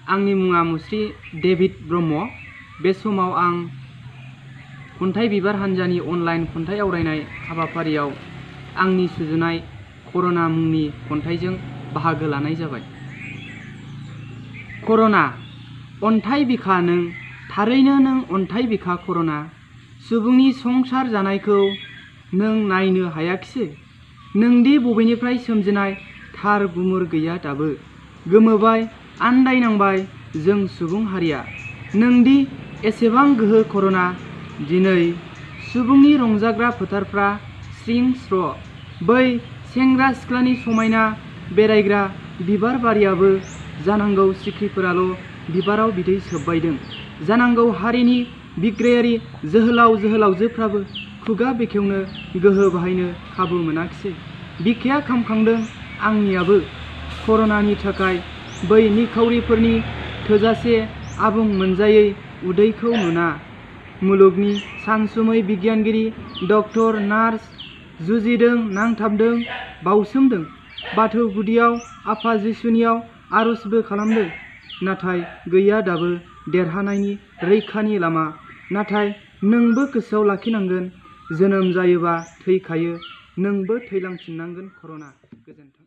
आंनि मुङा मुस्रि डेभिड ब्रह्म। बे समाव आं खन्थाइ बिबार हान्जानि अनलाइन खन्थाइ आवरायनाय हाबाफारियाव आंनि सुजुनाय कर'ना मुंनि खन्थाइजों बाहागो लानाय जाबाय। कर'ना अन्थाइ बिखा नों, थारैनो नों अन्थाइ बिखा कर'ना। सुबुंनि संसार जानायखौ नों नायनो हायाखिसै। नोंदि बबेनिफ्राय सोमजिनाय थार गुमुर गैया दाबो। गोमोबाय, आन्दायनांबाय जों सुबुं हारिया। नोंदि एसेबां गोहो कर'ना। दिनै सुबुंनि रंजाग्रा फोथारफ्रा स्रिं स्र'। बै सेंग्रा सिख्लानि समायना बेरायग्रा बिबार बारियाबो जानांगौ सिख्रिफोराल' बिबाराव बिदै सोबबायदों। जानांगौ हारिनि बिग्रायारि जोहोलाव जोहोलावजोफ्राबो खुगा बेखेवनो गोहो बाहायनो खाबु मोनाखिसै। बिखाया खामखांदों आंनियाबो कर'नानि थाखाय। बै निखावरिफोरनि थोजासे आबुं मोनजायै उदैखौ नुना। मुलुगनि सानसुमै बिगियानगिरि डक्टर नार्स जुजिदों, नांथाबदों, बाउसोमदों। बाथौ गुदियाव आफा जिसुनियाव आर'जबो खालामदों। नाथाय गैया दाबो देरहानायनि रैखानि लामा। नाथाय नोंबो गोसोआव लाखिनांगोन, जोनोम जायोबा थैखायो, नोंबो थैलांफिननांगोन कर'ना। गोजोन्थों।